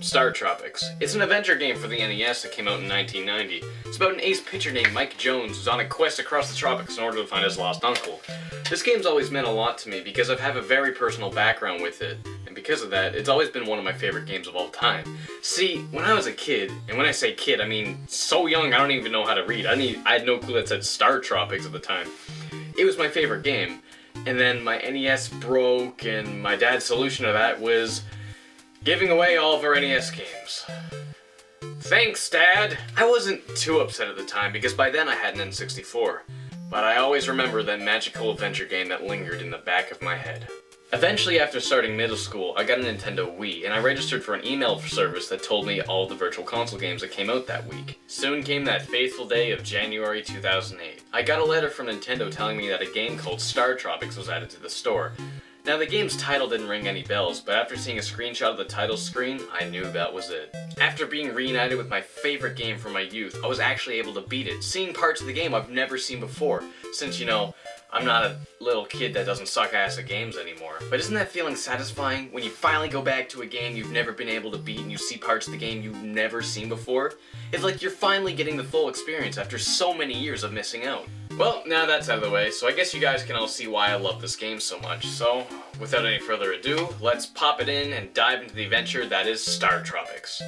StarTropics. It's an adventure game for the NES that came out in 1990. It's about an ace pitcher named Mike Jones who's on a quest across the tropics in order to find his lost uncle. This game's always meant a lot to me because I have a very personal background with it, and because of that, it's always been one of my favorite games of all time. See, when I was a kid, and when I say kid, I mean so young I don't even know how to read. I had no clue that said StarTropics at the time. It was my favorite game, and then my NES broke, and my dad's solution to that was giving away all of our NES games. Thanks, Dad! I wasn't too upset at the time because by then I had an N64, but I always remember that magical adventure game that lingered in the back of my head. Eventually, after starting middle school, I got a Nintendo Wii, and I registered for an email service that told me all the Virtual Console games that came out that week. Soon came that faithful day of January 2008. I got a letter from Nintendo telling me that a game called StarTropics was added to the store. Now, the game's title didn't ring any bells, but after seeing a screenshot of the title screen, I knew that was it. After being reunited with my favorite game from my youth, I was actually able to beat it, seeing parts of the game I've never seen before, since, you know, I'm not a little kid that doesn't suck ass at games anymore. But isn't that feeling satisfying when you finally go back to a game you've never been able to beat and you see parts of the game you've never seen before? It's like you're finally getting the full experience after so many years of missing out. Well, now that's out of the way, so I guess you guys can all see why I love this game so much. So, without any further ado, let's pop it in and dive into the adventure that is StarTropics.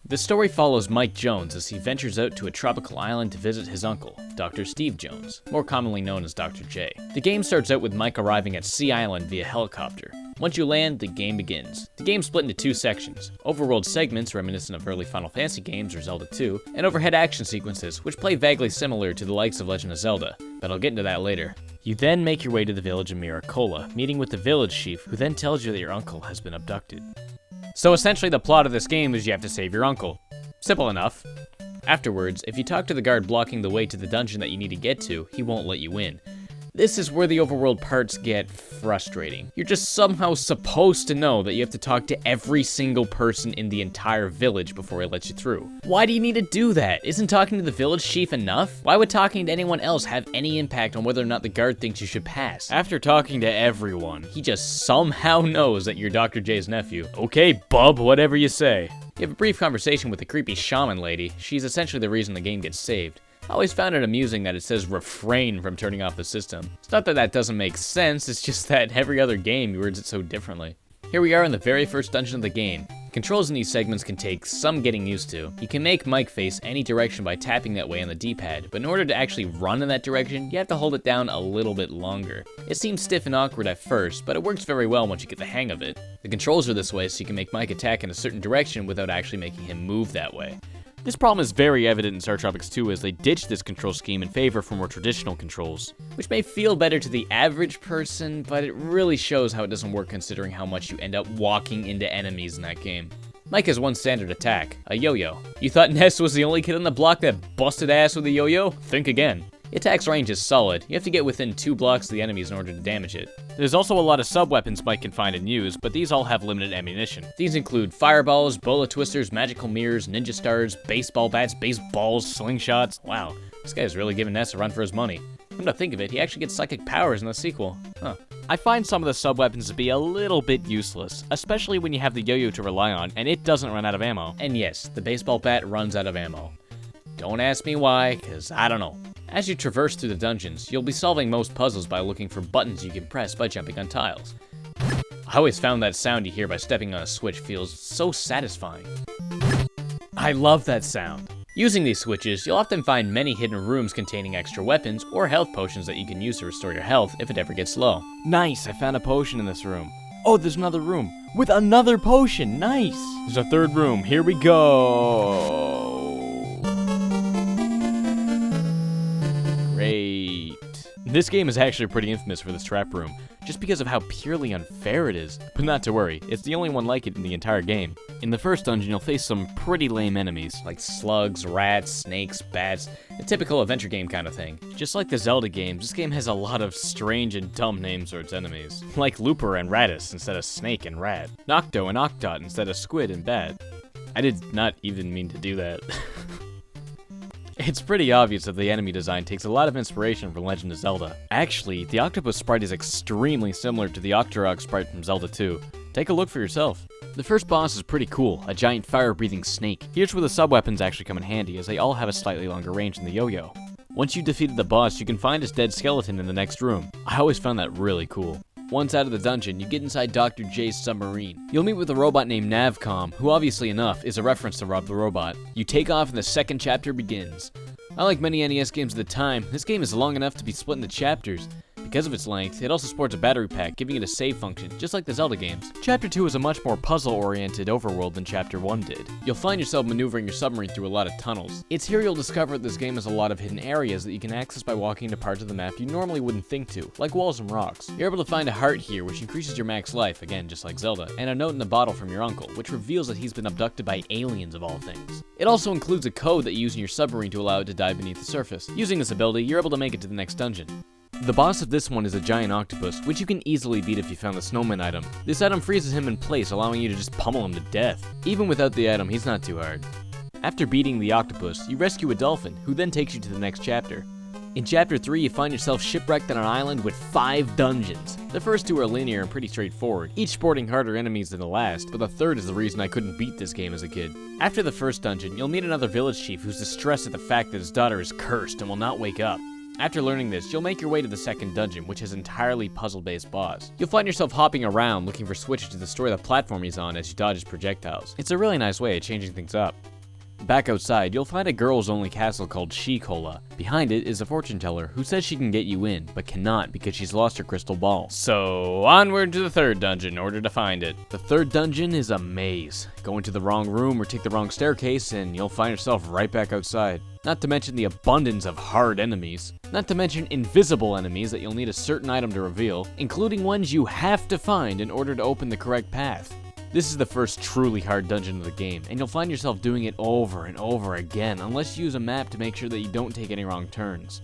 The story follows Mike Jones as he ventures out to a tropical island to visit his uncle, Dr. Steve Jones, more commonly known as Dr. J. The game starts out with Mike arriving at Sea Island via helicopter. Once you land, the game begins. The game split into two sections: overworld segments reminiscent of early Final Fantasy games or Zelda 2, and overhead action sequences, which play vaguely similar to the likes of Legend of Zelda, but I'll get into that later. You then make your way to the village of Miracola, meeting with the village chief, who then tells you that your uncle has been abducted. So essentially the plot of this game is you have to save your uncle. Simple enough. Afterwards, if you talk to the guard blocking the way to the dungeon that you need to get to, he won't let you in. This is where the overworld parts get frustrating. You're just somehow supposed to know that you have to talk to every single person in the entire village before he lets you through. Why do you need to do that? Isn't talking to the village chief enough? Why would talking to anyone else have any impact on whether or not the guard thinks you should pass? After talking to everyone, he just somehow knows that you're Dr. J's nephew. Okay, bub, whatever you say. You have a brief conversation with the creepy shaman lady. She's essentially the reason the game gets saved. I always found it amusing that it says refrain from turning off the system. It's not that that doesn't make sense, it's just that every other game words it so differently. Here we are in the very first dungeon of the game. Controls in these segments can take some getting used to. You can make Mike face any direction by tapping that way on the D-pad, but in order to actually run in that direction, you have to hold it down a little bit longer. It seems stiff and awkward at first, but it works very well once you get the hang of it. The controls are this way so you can make Mike attack in a certain direction without actually making him move that way. This problem is very evident in StarTropics 2 as they ditched this control scheme in favor for more traditional controls, which may feel better to the average person, but it really shows how it doesn't work considering how much you end up walking into enemies in that game. Mike has one standard attack, a yo-yo. You thought Ness was the only kid on the block that busted ass with a yo-yo? Think again. The attack's range is solid. You have to get within 2 blocks of the enemies in order to damage it. There's also a lot of sub-weapons Mike can find and use, but these all have limited ammunition. These include fireballs, bola twisters, magical mirrors, ninja stars, baseball bats, baseballs, slingshots. Wow, this guy's really giving Ness a run for his money. Come to think of it, he actually gets psychic powers in the sequel. Huh. I find some of the sub-weapons to be a little bit useless, especially when you have the yo-yo to rely on, and it doesn't run out of ammo. And yes, the baseball bat runs out of ammo. Don't ask me why, cause I don't know. As you traverse through the dungeons, you'll be solving most puzzles by looking for buttons you can press by jumping on tiles. I always found that sound you hear by stepping on a switch feels so satisfying. I love that sound. Using these switches, you'll often find many hidden rooms containing extra weapons or health potions that you can use to restore your health if it ever gets low. Nice, I found a potion in this room. Oh, there's another room with another potion, nice! There's a third room, here we go! Great. This game is actually pretty infamous for this trap room, just because of how purely unfair it is. But not to worry, it's the only one like it in the entire game. In the first dungeon, you'll face some pretty lame enemies, like slugs, rats, snakes, bats, a typical adventure game kind of thing. Just like the Zelda games, this game has a lot of strange and dumb names for its enemies, like Looper and Radis instead of Snake and Rat, Nocto and Octot instead of Squid and Bat. I did not even mean to do that. It's pretty obvious that the enemy design takes a lot of inspiration from Legend of Zelda. Actually, the octopus sprite is extremely similar to the Octorok sprite from Zelda 2. Take a look for yourself. The first boss is pretty cool, a giant fire-breathing snake. Here's where the sub-weapons actually come in handy, as they all have a slightly longer range than the yo-yo. Once you defeated the boss, you can find his dead skeleton in the next room. I always found that really cool. Once out of the dungeon, you get inside Dr. J's submarine. You'll meet with a robot named Navcom, who obviously enough is a reference to Rob the Robot. You take off and the second chapter begins. Unlike many NES games at the time, this game is long enough to be split into chapters. Because of its length, it also sports a battery pack, giving it a save function, just like the Zelda games. Chapter 2 is a much more puzzle-oriented overworld than Chapter 1 did. You'll find yourself maneuvering your submarine through a lot of tunnels. It's here you'll discover that this game has a lot of hidden areas that you can access by walking into parts of the map you normally wouldn't think to, like walls and rocks. You're able to find a heart here, which increases your max life, again just like Zelda, and a note in the bottle from your uncle, which reveals that he's been abducted by aliens of all things. It also includes a code that you use in your submarine to allow it to dive beneath the surface. Using this ability, you're able to make it to the next dungeon. The boss of this one is a giant octopus, which you can easily beat if you found the snowman item. This item freezes him in place, allowing you to just pummel him to death. Even without the item, he's not too hard. After beating the octopus, you rescue a dolphin, who then takes you to the next chapter. In Chapter 3, you find yourself shipwrecked on an island with 5 dungeons. The first 2 are linear and pretty straightforward, each sporting harder enemies than the last, but the third is the reason I couldn't beat this game as a kid. After the first dungeon, you'll meet another village chief who's distressed at the fact that his daughter is cursed and will not wake up. After learning this, you'll make your way to the second dungeon, which is an entirely puzzle-based boss. You'll find yourself hopping around looking for switches to destroy the platform he's on as you dodge his projectiles. It's a really nice way of changing things up. Back outside, you'll find a girls-only castle called She-Cola. Behind it is a fortune teller who says she can get you in, but cannot because she's lost her crystal ball. So, onward to the third dungeon in order to find it. The third dungeon is a maze. Go into the wrong room or take the wrong staircase and you'll find yourself right back outside. Not to mention the abundance of hard enemies. Not to mention invisible enemies that you'll need a certain item to reveal, including ones you have to find in order to open the correct path. This is the first truly hard dungeon of the game, and you'll find yourself doing it over and over again unless you use a map to make sure that you don't take any wrong turns.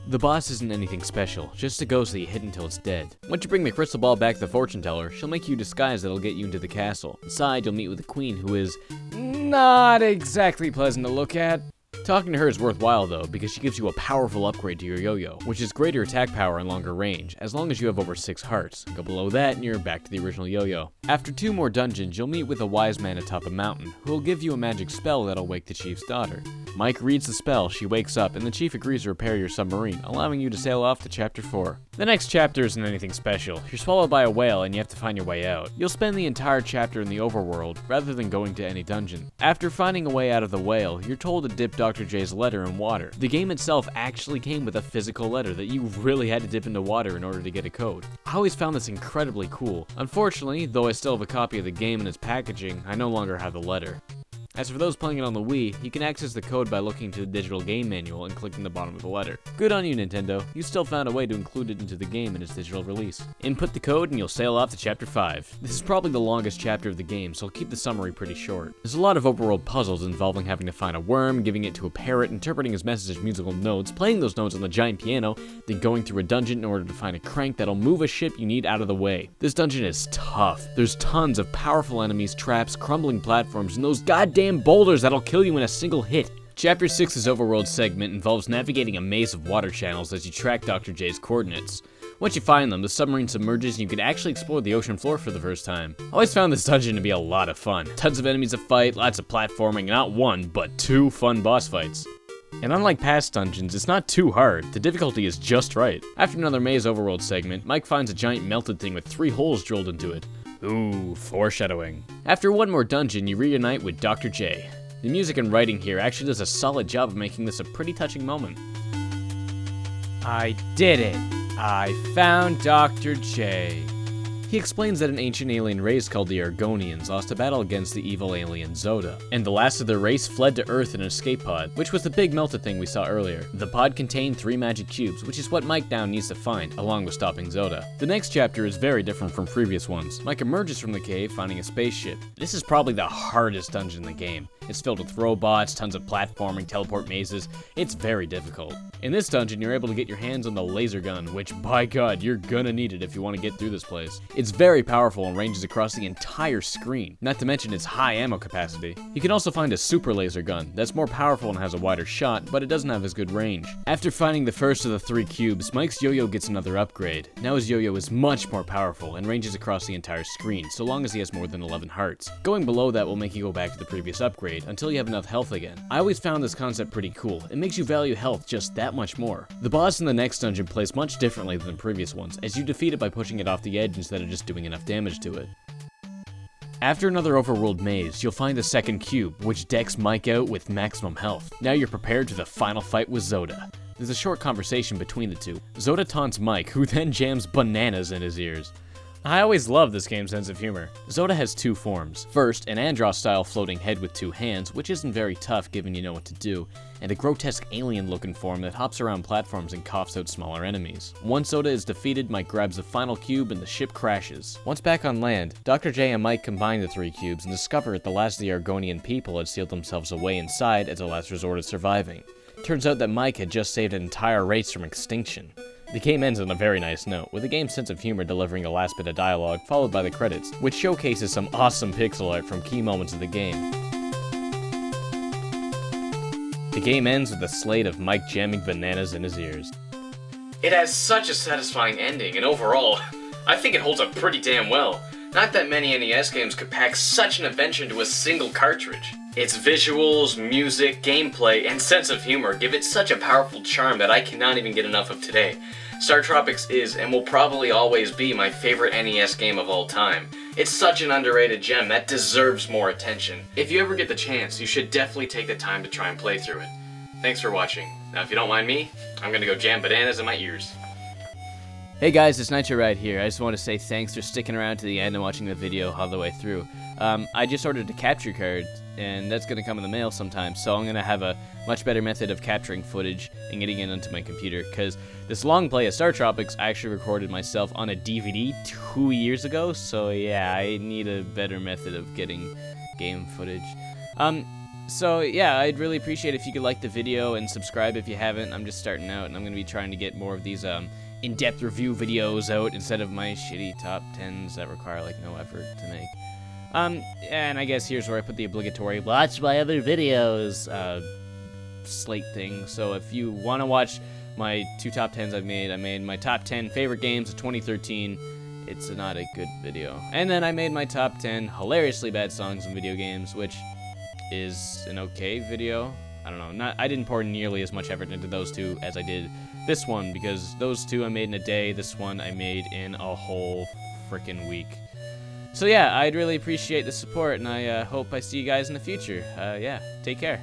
The boss isn't anything special, just a ghost that you hit until it's dead. Once you bring the crystal ball back to the fortune teller, she'll make you a disguise that'll get you into the castle. Inside, you'll meet with the queen, who is not exactly pleasant to look at. Talking to her is worthwhile though, because she gives you a powerful upgrade to your yo-yo, which is greater attack power and longer range, as long as you have over 6 hearts. Go below that and you're back to the original yo-yo. After 2 more dungeons, you'll meet with a wise man atop a mountain, who will give you a magic spell that'll wake the chief's daughter. Mike reads the spell, she wakes up, and the chief agrees to repair your submarine, allowing you to sail off to Chapter 4. The next chapter isn't anything special. You're swallowed by a whale and you have to find your way out. You'll spend the entire chapter in the overworld, rather than going to any dungeon. After finding a way out of the whale, you're told to dip Dr. J's letter in water. The game itself actually came with a physical letter that you really had to dip into water in order to get a code. I always found this incredibly cool. Unfortunately, though I still have a copy of the game and its packaging, I no longer have the letter. As for those playing it on the Wii, you can access the code by looking to the digital game manual and clicking the bottom of the letter. Good on you, Nintendo. You still found a way to include it into the game in its digital release. Input the code and you'll sail off to Chapter 5. This is probably the longest chapter of the game, so I'll keep the summary pretty short. There's a lot of overworld puzzles involving having to find a worm, giving it to a parrot, interpreting his message as musical notes, playing those notes on the giant piano, then going through a dungeon in order to find a crank that'll move a ship you need out of the way. This dungeon is tough. There's tons of powerful enemies, traps, crumbling platforms, and those goddamn boulders that'll kill you in a single hit. Chapter 6's overworld segment involves navigating a maze of water channels as you track Dr. J's coordinates. Once you find them, the submarine submerges and you can actually explore the ocean floor for the first time. I always found this dungeon to be a lot of fun. Tons of enemies to fight, lots of platforming, not 1, but 2 fun boss fights. And unlike past dungeons, it's not too hard. The difficulty is just right. After another maze overworld segment, Mike finds a giant melted thing with 3 holes drilled into it. Ooh, foreshadowing. After 1 more dungeon, you reunite with Dr. J. The music and writing here actually does a solid job of making this a pretty touching moment. I did it! I found Dr. J. He explains that an ancient alien race called the Argonians lost a battle against the evil alien Zoda, and the last of their race fled to Earth in an escape pod, which was the big melted thing we saw earlier. The pod contained 3 magic cubes, which is what Mike now needs to find, along with stopping Zoda. The next chapter is very different from previous ones. Mike emerges from the cave, finding a spaceship. This is probably the hardest dungeon in the game. It's filled with robots, tons of platforming, teleport mazes. It's very difficult. In this dungeon, you're able to get your hands on the laser gun, which, by God, you're gonna need it if you want to get through this place. It's very powerful and ranges across the entire screen, not to mention its high ammo capacity. You can also find a super laser gun that's more powerful and has a wider shot, but it doesn't have as good range. After finding the first of the 3 cubes, Mike's yo-yo gets another upgrade. Now his yo-yo is much more powerful and ranges across the entire screen, so long as he has more than 11 hearts. Going below that will make you go back to the previous upgrade until you have enough health again. I always found this concept pretty cool. It makes you value health just that much more. The boss in the next dungeon plays much differently than the previous ones, as you defeat it by pushing it off the edge instead of just doing enough damage to it. After another overworld maze, you'll find the second cube, which decks Mike out with maximum health. Now you're prepared for the final fight with Zoda. There's a short conversation between the two. Zoda taunts Mike, who then jams bananas in his ears. I always love this game's sense of humor. Zoda has 2 forms. First, an Andross-style floating head with 2 hands, which isn't very tough given you know what to do, and a grotesque alien-looking form that hops around platforms and coughs out smaller enemies. Once Zoda is defeated, Mike grabs the final cube and the ship crashes. Once back on land, Dr. J and Mike combine the 3 cubes and discover that the last of the Argonian people had sealed themselves away inside as a last resort of surviving. Turns out that Mike had just saved an entire race from extinction. The game ends on a very nice note, with the game's sense of humor delivering the last bit of dialogue, followed by the credits, which showcases some awesome pixel art from key moments of the game. The game ends with a slate of Mike jamming bananas in his ears. It has such a satisfying ending, and overall, I think it holds up pretty damn well. Not that many NES games could pack such an adventure into a single cartridge. Its visuals, music, gameplay, and sense of humor give it such a powerful charm that I cannot even get enough of today. StarTropics is, and will probably always be, my favorite NES game of all time. It's such an underrated gem that deserves more attention. If you ever get the chance, you should definitely take the time to try and play through it. Thanks for watching. Now if you don't mind me, I'm gonna go jam bananas in my ears. Hey guys, it's Nitro Rad here. I just want to say thanks for sticking around to the end and watching the video all the way through. I just ordered a capture card, and that's going to come in the mail sometime, so I'm going to have a much better method of capturing footage and getting it onto my computer, because this long play of StarTropics I actually recorded myself on a DVD 2 years ago, so yeah, I need a better method of getting game footage. So yeah, I'd really appreciate if you could like the video and subscribe if you haven't. I'm just starting out, and I'm going to be trying to get more of these in-depth review videos out instead of my shitty top 10s that require like no effort to make. And I guess here's where I put the obligatory watch my other videos slate thing. So if you want to watch my 2 top 10s I made my top 10 favorite games of 2013. It's not a good video. And then I made my top 10 hilariously bad songs in video games, which is an okay video. I don't know, I didn't pour nearly as much effort into those 2 as I did this one, because those 2 I made in a day, this one I made in a whole frickin' week. So yeah, I'd really appreciate the support, and I hope I see you guys in the future. Yeah, take care.